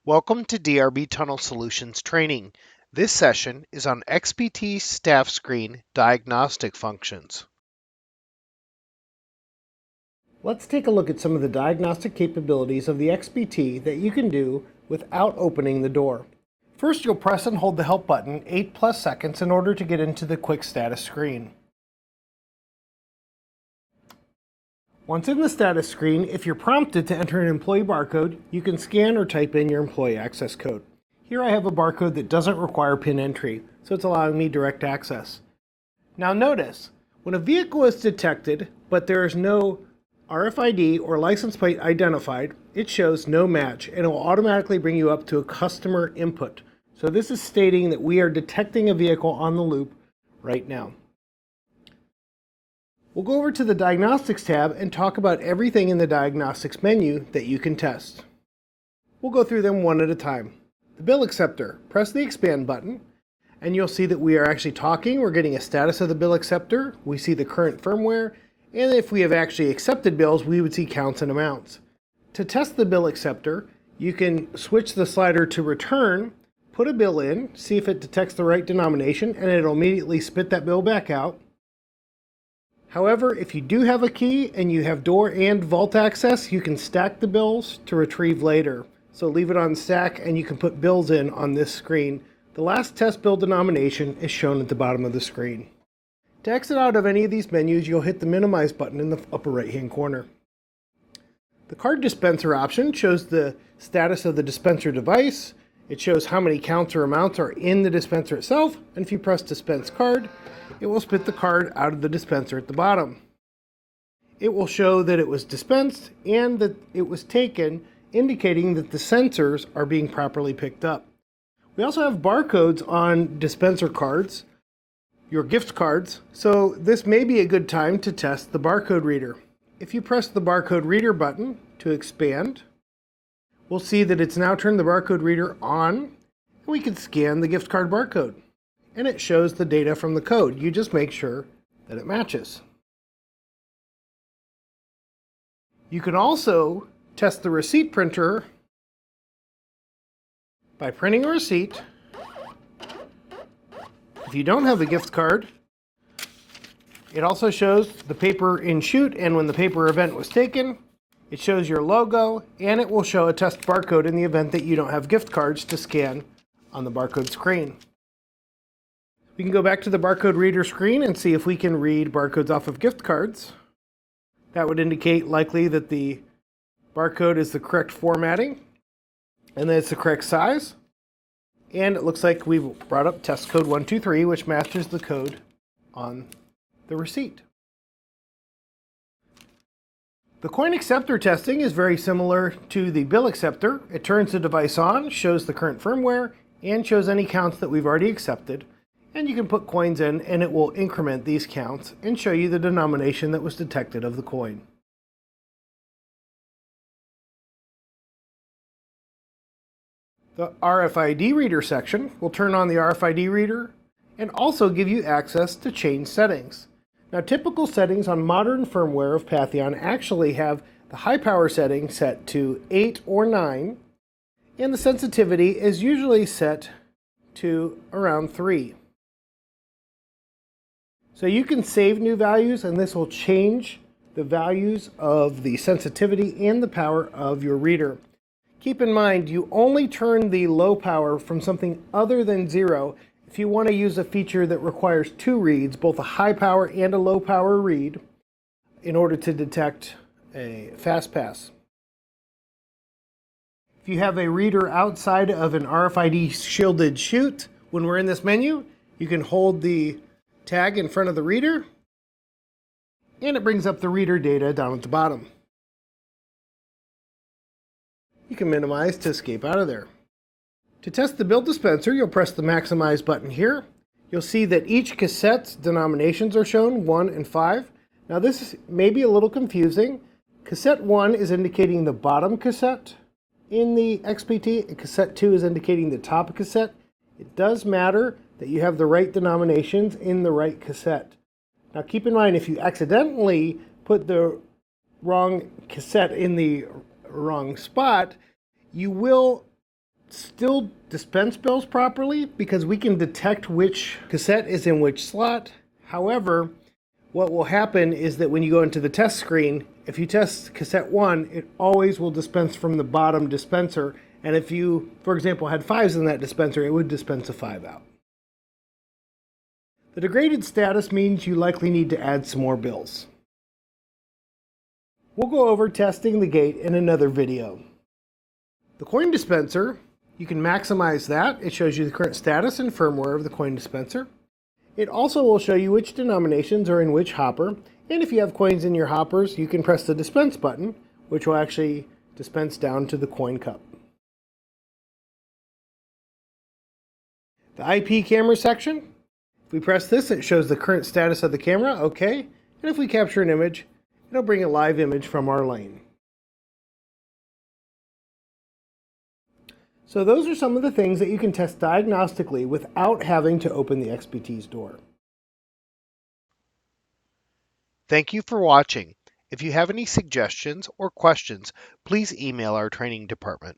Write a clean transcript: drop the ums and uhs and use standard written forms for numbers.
Welcome to DRB Tunnel Solutions training. This session is on XPT staff screen diagnostic functions. Let's take a look at some of the diagnostic capabilities of the XPT that you can do without opening the door. First, you'll press and hold the help button 8+ seconds in order to get into the quick status screen. Once in the status screen, if you're prompted to enter an employee barcode, you can scan or type in your employee access code. Here I have a barcode that doesn't require PIN entry, so it's allowing me direct access. Now notice, when a vehicle is detected, but there is no RFID or license plate identified, it shows no match and it will automatically bring you up to a customer input. So this is stating that we are detecting a vehicle on the loop right now. We'll go over to the Diagnostics tab and talk about everything in the Diagnostics menu that you can test. We'll go through them one at a time. The bill acceptor, press the expand button, and you'll see that we are actually talking. We're getting a status of the bill acceptor. We see the current firmware, and if we have actually accepted bills, we would see counts and amounts. To test the bill acceptor, you can switch the slider to return, put a bill in, see if it detects the right denomination, and it'll immediately spit that bill back out. However, if you do have a key and you have door and vault access, you can stack the bills to retrieve later. So leave it on stack and you can put bills in on this screen. The last test bill denomination is shown at the bottom of the screen. To exit out of any of these menus, you'll hit the minimize button in the upper right hand corner. The card dispenser option shows the status of the dispenser device. It shows how many counts or amounts are in the dispenser itself, and if you press dispense card, it will spit the card out of the dispenser at the bottom. It will show that it was dispensed and that it was taken, indicating that the sensors are being properly picked up. We also have barcodes on dispenser cards, your gift cards, so this may be a good time to test the barcode reader. If you press the barcode reader button to expand, we'll see that it's now turned the barcode reader on, and we can scan the gift card barcode. And it shows the data from the code. You just make sure that it matches. You can also test the receipt printer by printing a receipt. If you don't have the gift card, it also shows the paper in chute and when the paper event was taken. It shows your logo and it will show a test barcode in the event that you don't have gift cards to scan on the barcode screen. We can go back to the barcode reader screen and see if we can read barcodes off of gift cards. That would indicate likely that the barcode is the correct formatting and that it's the correct size. And it looks like we've brought up test code 123, which matches the code on the receipt. The coin acceptor testing is very similar to the bill acceptor. It turns the device on, shows the current firmware, and shows any counts that we've already accepted. And you can put coins in and it will increment these counts and show you the denomination that was detected of the coin. The RFID reader section will turn on the RFID reader and also give you access to change settings. Now, typical settings on modern firmware of Patheon actually have the high power setting set to 8 or 9, and the sensitivity is usually set to around 3. So you can save new values and this will change the values of the sensitivity and the power of your reader. Keep in mind, you only turn the low power from something other than 0 if you want to use a feature that requires 2 reads, both a high power and a low power read, in order to detect a fast pass. If you have a reader outside of an RFID shielded chute, when we're in this menu, you can hold the tag in front of the reader, and it brings up the reader data down at the bottom. You can minimize to escape out of there. To test the bill dispenser, you'll press the maximize button here. You'll see that each cassette's denominations are shown, 1 and 5. Now this may be a little confusing. Cassette 1 is indicating the bottom cassette in the XPT, and cassette 2 is indicating the top cassette. It does matter that you have the right denominations in the right cassette. Now keep in mind, if you accidentally put the wrong cassette in the wrong spot, you will still dispense bills properly because we can detect which cassette is in which slot. However, what will happen is that when you go into the test screen, if you test cassette 1, it always will dispense from the bottom dispenser. And if you, for example, had 5s in that dispenser, it would dispense a 5 out. The degraded status means you likely need to add some more bills. We'll go over testing the gate in another video. The coin dispenser, you can maximize that. It shows you the current status and firmware of the coin dispenser. It also will show you which denominations are in which hopper, and if you have coins in your hoppers, you can press the dispense button, which will actually dispense down to the coin cup. The IP camera section, if we press this, it shows the current status of the camera, okay, and if we capture an image, it'll bring a live image from our lane. So those are some of the things that you can test diagnostically without having to open the XPT's door. Thank you for watching. If you have any suggestions or questions, please email our training department.